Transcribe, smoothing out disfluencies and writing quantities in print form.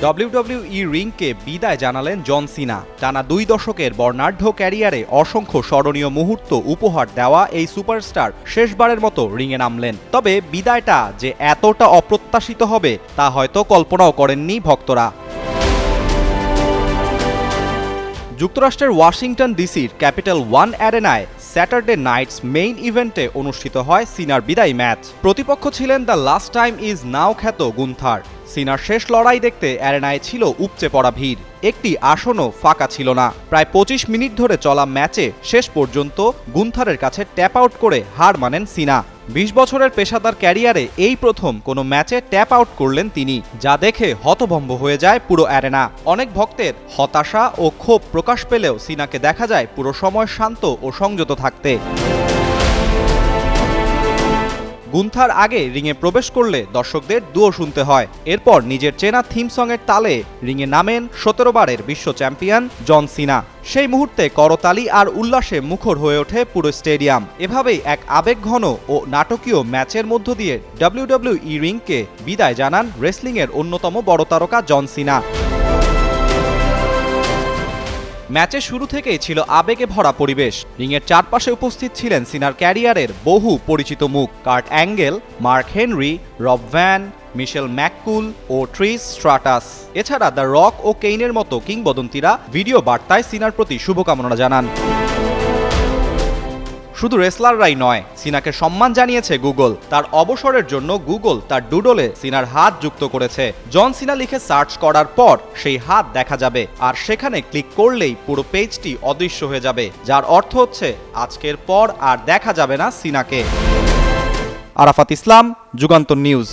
WWE রিংকে বিদায় জানালেন জন সিনা। টানা 2 দশকের বর্ণাঢ্য ক্যারিয়ারে অসংখ্য স্মরণীয় মুহূর্ত উপহার দেওয়া এই সুপারস্টার শেষবারের মতো রিংয়ে নামলেন। তবে বিদায়টা যে এতটা অপ্রত্যাশিত হবে তা হয়তো কল্পনাও করেননি ভক্তরা। যুক্তরাষ্ট্রের ওয়াশিংটন ডিসির ক্যাপিটাল ওয়ান অ্যারেনায় স্যাটারডে নাইটস মেইন ইভেন্টে অনুষ্ঠিত হয় সিনার বিদায়ী ম্যাচ। প্রতিপক্ষ ছিলেন the last time is now খ্যাত গুন্থার। সিনার শেষ লড়াই দেখতে অ্যারেনায় ছিল উপচে পড়া ভিড়। একটি আসনও ফাঁকা ছিল না। প্রায় 25 মিনিট ধরে চলা ম্যাচে শেষ পর্যন্ত গুন্থারের কাছে ট্যাপ আউট করে হার মানেন সিনা। 20 বছরের পেশাদার ক্যারিয়ারে এই প্রথম কোনো ম্যাচে ট্যাপ আউট করলেন তিনি, যা দেখে হতভম্ব হয়ে যায় পুরো অ্যারেনা। অনেক ভক্তের হতাশা ও ক্ষোভ প্রকাশ পেলেও সিনাকে দেখা যায় পুরো সময় শান্ত ও সংযত থাকতে। গুন্থার আগে রিংয়ে প্রবেশ করলে দর্শকদের দুয়ো শুনতে হয়। এরপর নিজের চেনা থিম সংয়ের তালে রিংয়ে নামেন 17 বারের বিশ্ব চ্যাম্পিয়ন জন সিনা। সেই মুহূর্তে করতালি আর উল্লাসে মুখর হয়ে ওঠে পুরো স্টেডিয়াম। এভাবেই এক আবেগঘন ও নাটকীয় ম্যাচের মধ্য দিয়ে WWE রিংকে বিদায় জানান রেসলিংয়ের অন্যতম বড় তারকা জন সিনা। ম্যাচের শুরু থেকেই ছিল আবেগে ভরা পরিবেশ। রিংয়ের চারপাশে উপস্থিত ছিলেন সিনার ক্যারিয়ারের বহু পরিচিত মুখ: কার্ট অ্যাঙ্গেল, মার্ক হেনরি, রব ভ্যান, মিশেল ম্যাককুল ও ট্রিস স্ট্রাটাস। এছাড়া দ্য রক ও কেইনের মতো কিংবদন্তিরা ভিডিও বার্তায় সিনার প্রতি শুভকামনা জানান। শুধু রেসলাররাই নয়, সিনাকে সম্মান জানিয়েছে গুগল। তার অবসরের জন্য গুগল তার ডুডলে সিনার হাত যুক্ত করেছে। জন সিনা লিখে সার্চ করার পর সেই হাত দেখা যাবে, আর সেখানে ক্লিক করলেই পুরো পেজটি অদৃশ্য হয়ে যাবে, যার অর্থ হচ্ছে আজকের পর আর দেখা যাবে না সিনাকে। আরাফাত ইসলাম, যুগান্তর নিউজ।